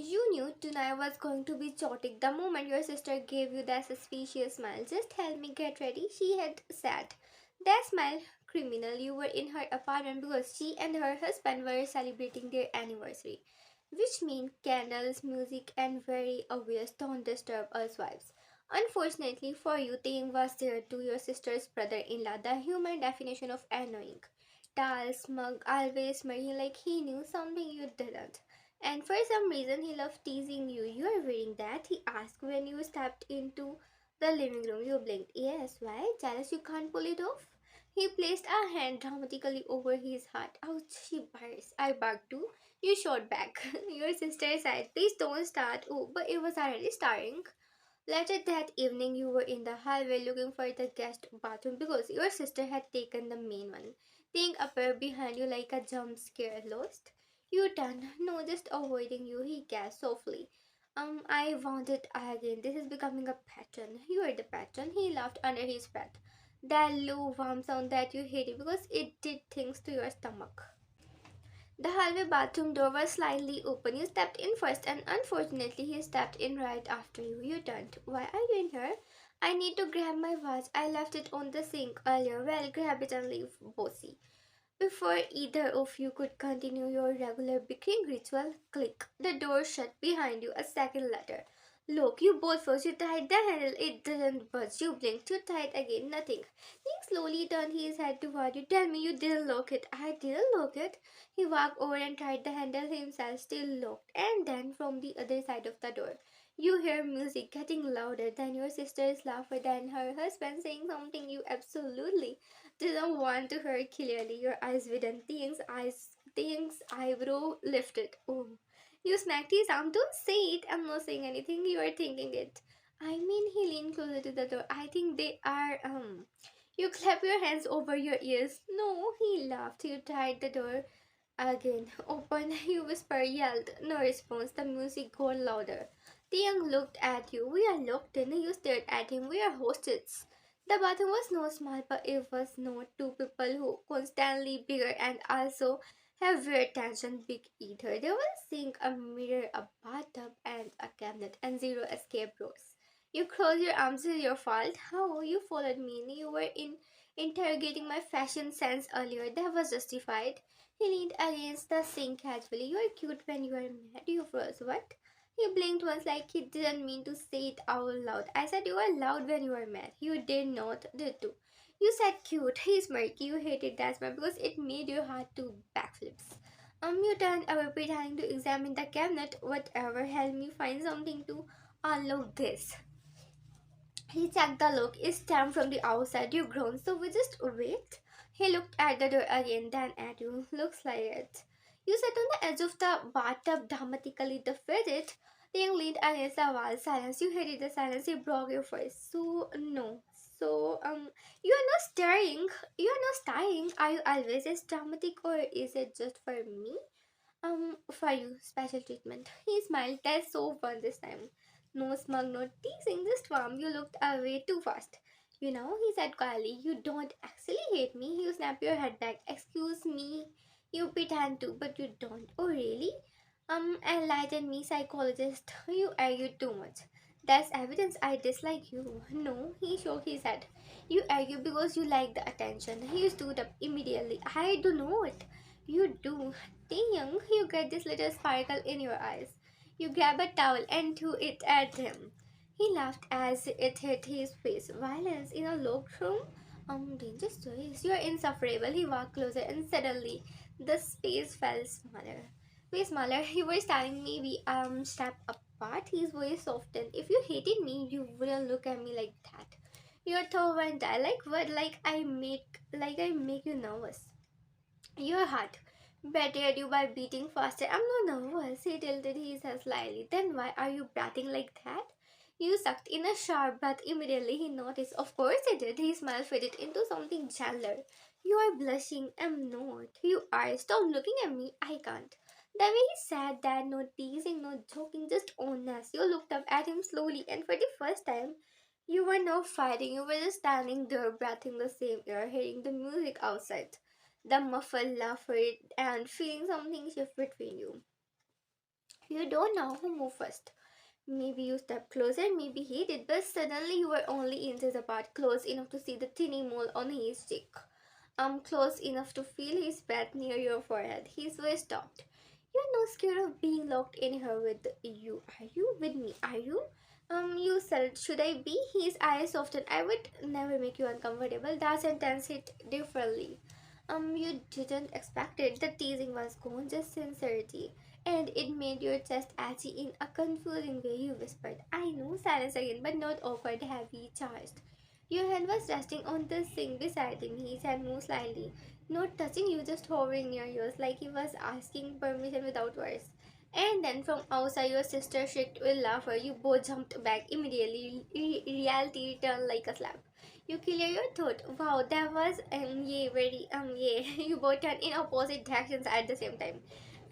You knew tonight was going to be chaotic the moment your sister gave you that suspicious smile. Just help me get ready, she had said. That smile, criminal. You were in her apartment because she and her husband were celebrating their anniversary, which meant candles, music, and very obvious don't disturb us vibes. Unfortunately for you, Taehyung was there too, your sister's brother-in-law, the human definition of annoying. Tall, smug, always smirking like he knew something you didn't. And for some reason, he loved teasing you. You are wearing that? He asked when you stepped into the living room. You blinked. Yes, why? Jealous you can't pull it off? He placed a hand dramatically over his heart. Ouch, she barks. I barked too. You shot back. Your sister said, please don't start. Oh, but it was already starting. Later that evening, you were in the hallway looking for the guest bathroom because your sister had taken the main one. Thing appeared behind you like a jump scare lost. You turned. No, just avoiding you, he gasped softly. I want it again. This is becoming a pattern. You are the pattern. He laughed under his breath. That low, warm sound that you hated because it did things to your stomach. The hallway bathroom door was slightly open. You stepped in first, and unfortunately, he stepped in right after you. You turned. Why are you in here? I need to grab my watch. I left it on the sink earlier. Well, grab it and leave, bossy. Before either of you could continue your regular bickering ritual, click. The door shut behind you a second later. Look, you both froze. You tied the handle. It didn't budge. You blinked. You tied again. Nothing. Nick slowly turned his head toward you. Tell me you didn't lock it. I didn't lock it. He walked over and tried the handle himself, still locked. And then from the other side of the door, you hear music getting louder than your sister's laughter, than her husband saying something you absolutely didn't want to hear clearly. Your eyes widened. Thing's eyebrow lifted. Oh. You smacked his arm. Don't say it. I'm not saying anything. You are thinking it. I mean, he leaned closer to the door. I think they are, You clap your hands over your ears. No, he laughed. You tried the door again. Open, you whispered, yelled. No response. The music got louder. The young looked at you. We are locked in. You stared at him. We are hosts. The bathroom was not small, but it was not two people who constantly bigger and also have weird tension big either. There was a sink, a mirror, a bathtub, and a cabinet, and zero escape routes. You crossed your arms with your fault. How you followed me? You were interrogating my fashion sense earlier. That was justified. He leaned against the sink casually. You are cute when you are mad. You froze. What? He blinked once like he didn't mean to say it out loud. I said you are loud when you are mad. You did not, did too. You said cute. He smirked. You hated that smile because it made your heart do backflips. You turned away pretending to examine the cabinet. Whatever, help me find something to unlock this. He checked the lock. It's time from the outside. You groaned. So we just wait? He looked at the door again, then at you. Looks like it. You sat on the edge of the bathtub dramatically defeated. The young leaned against the wall. Silence. You hated the silence. He broke your voice. So no. You are not staring. You are not staring. Are you always as dramatic, or is it just for me? For you, special treatment. He smiled. That's so fun this time. No smug, no teasing, just warm. You looked away too fast. You know, he said quietly, you don't actually hate me. You snap your head back. Excuse me. You pretend to, but you don't. Oh, really? Enlighten me, psychologist. You argue too much. That's evidence I dislike you. No, he shook his head. You argue because you like the attention. He stood up immediately. I do not. You do. Young, you get this little sparkle in your eyes. You grab a towel and threw it at him. He laughed as it hit his face. Violence in a locked room? Dangerous choice. You're insufferable. He walked closer and suddenly the space felt smaller. Way smaller. You were standing maybe step apart. His voice softened. If you hated me, you wouldn't look at me like that. Your thought went die. Like what? Like I make you nervous. Your heart bettered you by beating faster. I'm not nervous. He tilted his head slightly. Then why are you breathing like that? You sucked in a sharp breath. Immediately he noticed. Of course he did. His smile faded into something gentler. You are blushing. I'm not. You are. Stop looking at me. I can't. The way he said that, no teasing, no joking, just honest. You looked up at him slowly, and for the first time, you were not fighting. You were just standing there, breathing the same air, hearing the music outside, the muffled laughter, and feeling something shift between you. You don't know who moved first. Maybe you stepped closer, maybe he did, but suddenly you were only inches apart, close enough to see the tiny mole on his cheek. Close enough to feel his breath near your forehead. His voice stopped. You're not scared of being locked in here with you, are you? With me, are you? You said, should I be? His eyes softened. I would never make you uncomfortable. That sentence hit differently. You didn't expect it. The teasing was gone, just sincerity. And it made your chest itchy in a confusing way. You whispered, I know, silence again, but not awkward, heavy, charged. Your hand was resting on the sink beside him. His hand moved slightly, not touching you, just hovering near yours, like he was asking permission without words. And then from outside, your sister shrieked with laughter. You both jumped back immediately. Reality returned like a slap. You clear your throat. Wow, that was yeah, very yeah. You both turned in opposite directions at the same time.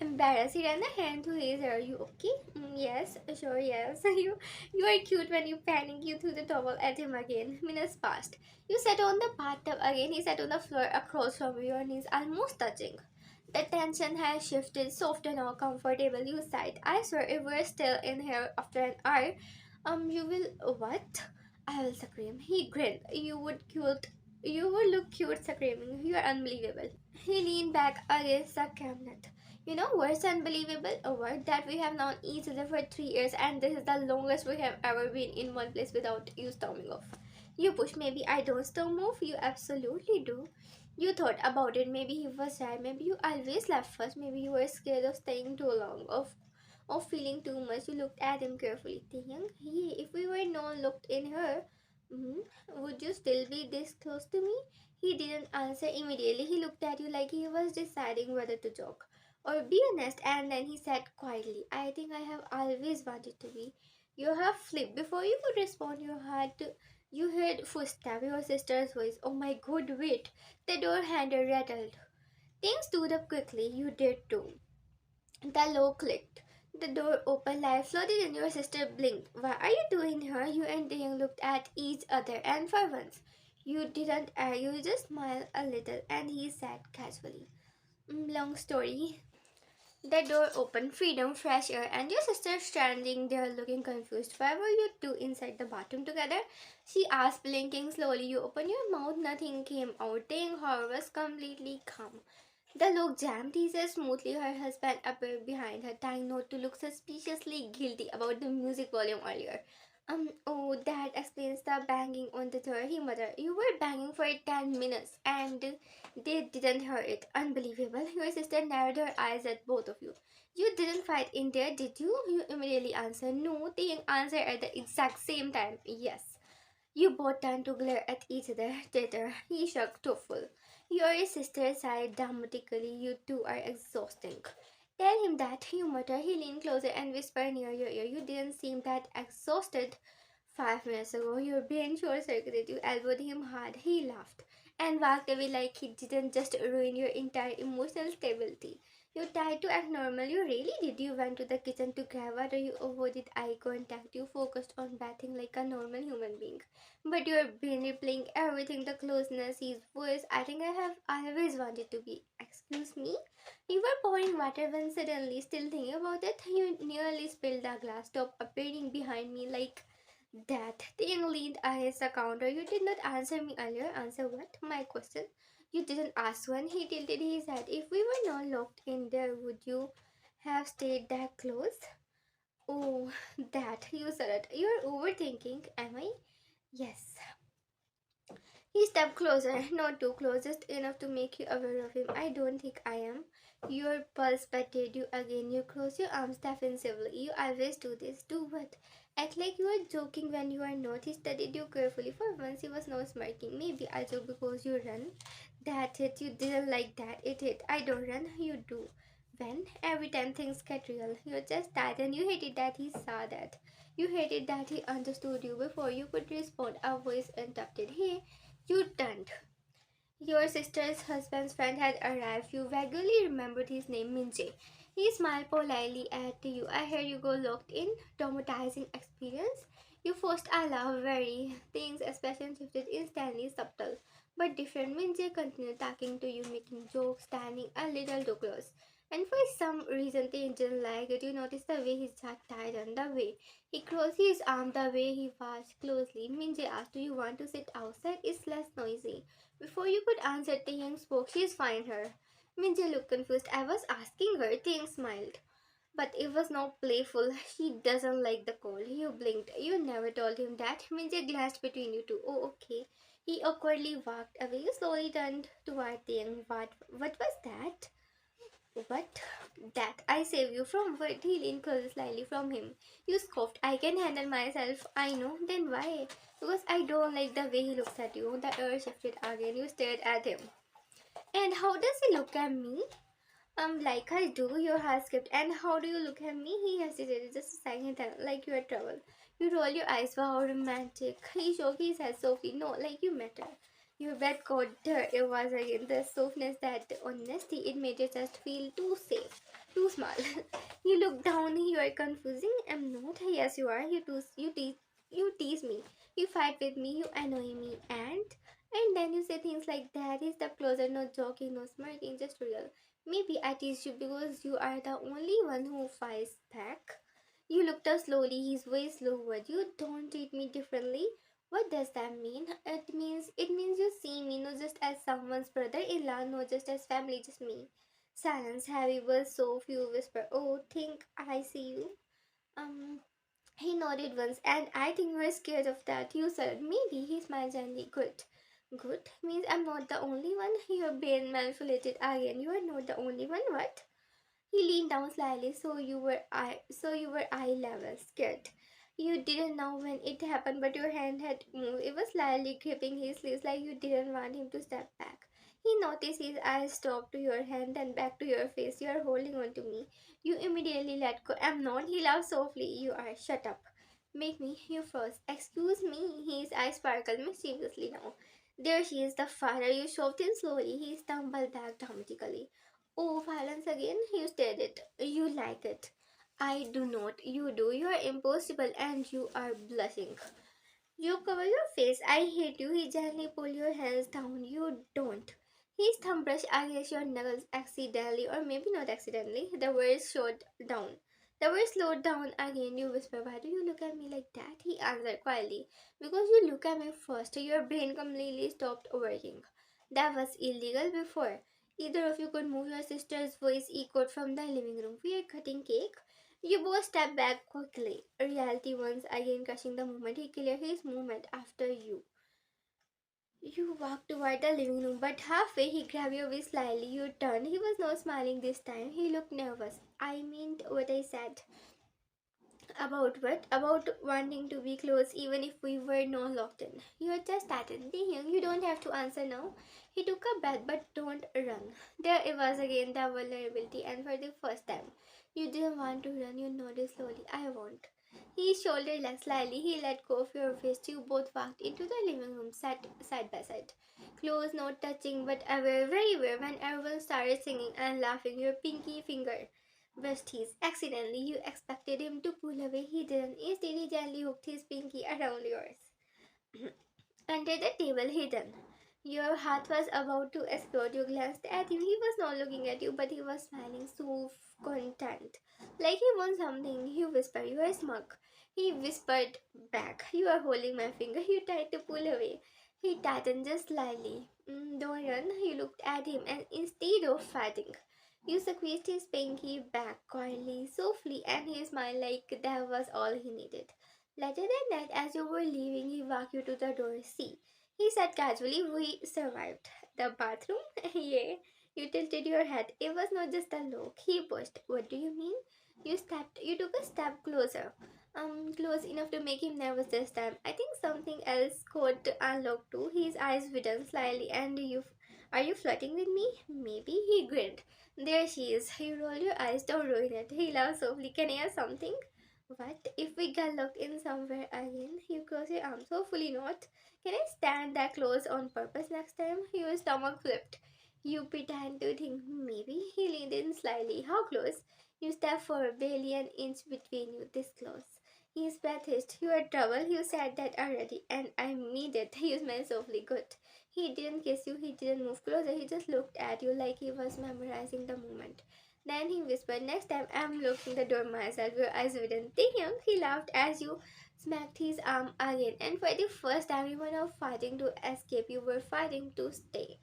Embarrassed, he ran a hand to his hair. You okay? Yes, sure, yes. You are cute when you panic. You threw the towel at him again. Minutes passed. You sat on the bathtub again. He sat on the floor across from you, your knees almost touching. The tension has shifted, softer now, comfortable. You sighed. I swear, if we're still in here after an hour, you will what? I will scream. He grinned. You would cute. You would look cute screaming. You are unbelievable. He leaned back against the cabinet. You know what's unbelievable? A word that we have known each other for 3 years, and this is the longest we have ever been in one place without you storming off. You push. Maybe I don't storm off. You absolutely do. You thought about it. Maybe he was right. Maybe you always left first. Maybe you were scared of staying too long, of feeling too much. You looked at him carefully, thinking, hey, if we were not looked in her, would you still be this close to me? He didn't answer immediately. He looked at you like he was deciding whether to joke or be honest, and then he said quietly, I think I have always wanted to be. You have flipped. Before you could respond, you heard footsteps, your sister's voice. Oh my god, wait. The door handle rattled. Things stood up quickly. You did too. The lock clicked. The door opened, light flooded in. Your sister blinked. What are you doing here? You and Taehyung looked at each other, and for once, you didn't argue, you just smiled a little, and he said casually, long story. The door opened, freedom, fresh air, and your sister standing there looking confused. Why were you two inside the bathroom together? She asked, blinking slowly. You opened your mouth, nothing came out. Taehyung, however, was completely calm. The look jammed teaser smoothly. Her husband appeared behind her, trying not to look suspiciously guilty about the music volume earlier. Oh, that explains the banging on the door, he muttered. You were banging for 10 minutes and they didn't hear it. Unbelievable. Your sister narrowed her eyes at both of you. You didn't fight in there, did you? You immediately answered no. They answered at the exact same time. Yes. You both turned to glare at each other. Later, he shook full. Your sister sighed dramatically. You two are exhausting. Tell him that, you muttered. He leaned closer and whispered near your ear. You didn't seem that exhausted 5 minutes ago. Your brain short circuited. You elbowed him hard. He laughed and walked away like he didn't just ruin your entire emotional stability. You tried to act normal. You really did. You went to the kitchen to grab water. You avoided eye contact. You focused on bathing like a normal human being. But your brain replaying everything, the closeness, his voice. I think I have always wanted to be. Excuse me? You were pouring water when suddenly, still thinking about it, you nearly spilled the glass top appearing behind me like that. Thing leaned against the counter. You did not answer me earlier. Answer what? My question. You didn't ask when. He tilted his head. If we were not locked in there, would you have stayed that close? Oh, that. You said it. You're overthinking, am I? Yes. He stepped closer, not too close, just enough to make you aware of him. I don't think I am. Your pulse patted you again. You close your arms defensively. You always do this. Do what? Act like you are joking when you are not. He studied you carefully. For once, he was not smirking. Maybe I joke because you run. That hit. You didn't like that. It hit. I don't run. You do. When? Every time things get real. You're just tired. You hated that he saw that. You hated that he understood you before you could respond. A voice interrupted. Hey, you turned. Your sister's husband's friend had arrived. You vaguely remembered his name, Minje. He smiled politely at you. I heard you go locked in. Traumatizing experience. You forced a laugh. Very. Things expression shifted instantly, subtle but different. Minje continued talking to you, making jokes, standing a little too close. And for some reason they didn't like it. You notice the way his jaw tightened, the way he crossed his arm, the way he watched closely. Minje asked, "Do you want to sit outside? It's less noisy." Before you could answer, Taehyung spoke. "She's fine here." Minje looked confused. "I was asking her." Taehyung smiled. But it was not playful. "She doesn't like the cold." You blinked. "You never told him that." Minje glanced between you two. "Oh, okay." He awkwardly walked away. You slowly turned toward Taehyung. What was that? "What?" "That I save you from what?" He leaned closer slightly from him. You scoffed. "I can handle myself." "I know." "Then why?" "Because I don't like the way he looks at you." The air shifted again. You stared at him. "And how does he look at me?" Like I do." Your heart skipped. "And how do you look at me?" He hesitated just a second, then, "Like you are trouble." You roll your eyes. "Wow, romantic." He shook his head softly. "No, like you matter." Your breath caught there it was again. The softness, that honesty, it made your chest feel too safe, too small. You look down. "You are confusing." "I'm not." "Yes, you are. You tease me. You fight with me. You annoy me. And then you say things like that. Is the closer, no joking, no smirking, just real. Maybe I tease you because you are the only one who fights back." You looked up slowly, his voice lowered. "You don't treat me differently." "What does that mean?" "It means you see me not just as someone's brother-in-law, not just as family, just me." Silence, heavy was so few whisper. "Oh, think I see you." Um he nodded once. "And I think we're scared of that." You said. "Maybe." He smiled gently. "Good." "Good means I'm not the only one." Your brain manipulated again. "You are not the only one." "What?" He leaned down slightly. So you were eye level scared. You didn't know when it happened, but your hand had moved. It was slightly gripping his sleeves, like you didn't want him to step back. He noticed his eyes stopped to your hand, then back to your face. "You are holding on to me." You immediately let go. "I'm not." He laughed softly. "You are. Shut up." "Make me." You first. "Excuse me." His eyes sparkled mischievously now. "There she is, the father." You shoved him slowly. He stumbled back dramatically. "Oh, violence again?" You stared it. "You like it." "I do not." "You do." "You are impossible." And you are blushing. "You cover your face." "I hate you." He gently pulled your hands down. "You don't." His thumb brushed against your knuckles accidentally, or maybe not accidentally. The words showed down. The words slowed down again. You whispered, "Why do you look at me like that?" He answered quietly, "Because you look at me first." Your brain completely stopped working. That was illegal before. Either of you could move. Your sister's voice echoed from the living room. "We are cutting cake." You both stepped back quickly. Reality once again crushing the moment. He cleared his movement after you. You walked toward the living room, but halfway he grabbed your wrist slightly. You turned. He was not smiling this time. He looked nervous. "I meant what I said." "About what?" "About wanting to be close even if we were not locked in." "You're just started." "You don't have to answer now." He took a breath, "But don't run." There it was again, the vulnerability, and for the first time. You didn't want to run. You nodded slowly. "I won't." His shoulder relaxed slightly. He let go of your wrist. You both walked into the living room, sat side by side. Close, not touching, but aware, very aware. When everyone started singing and laughing, your pinky finger brushed his. Accidentally, you expected him to pull away. He didn't. Instead, he gently hooked his pinky around yours. Under the table, hidden. Your heart was about to explode. You glanced at him. He was not looking at you, but he was smiling, so content. Like he won something. You whispered, "You are smug." He whispered back, "You are holding my finger." You tried to pull away. He tightened just slightly. "Don't run." You looked at him, and instead of fighting, you squeezed his pinky back quietly, softly, and he smiled like that was all he needed. Later that night, as you were leaving, he walked you to the door. "See," he said casually, "we survived." "The bathroom?" "Yeah." You tilted your head. "It was not just the lock." He pushed. "What do you mean?" You took a step closer. Close enough to make him nervous this time. "I think something else got unlocked too." His eyes widened slightly. "And are you flirting with me?" "Maybe." He grinned. "There she is." You roll your eyes. "Don't ruin it." He laughed softly. "Can I ask something?" "What?" "If we get locked in somewhere again." You cross your arms. "Hopefully not." "Can I stand that close on purpose next time?" Your stomach flipped. You pretend to think maybe. He leaned in slightly. "How close?" You stepped forward, barely an inch between you. "This close." His breath hissed. "You are trouble." You said that already, and I mean it. You smiled softly. "Good." He didn't kiss you. He didn't move closer. He just looked at you like he was memorizing the moment. Then he whispered, next time I'm locking the door myself, your eyes wouldn't. Taehyung, he laughed as you smacked his arm again. And for the first time, you were not fighting to escape, you were fighting to stay.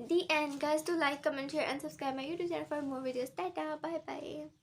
The end. Guys, do like, comment, share, and subscribe my YouTube channel for more videos. Tata, bye bye.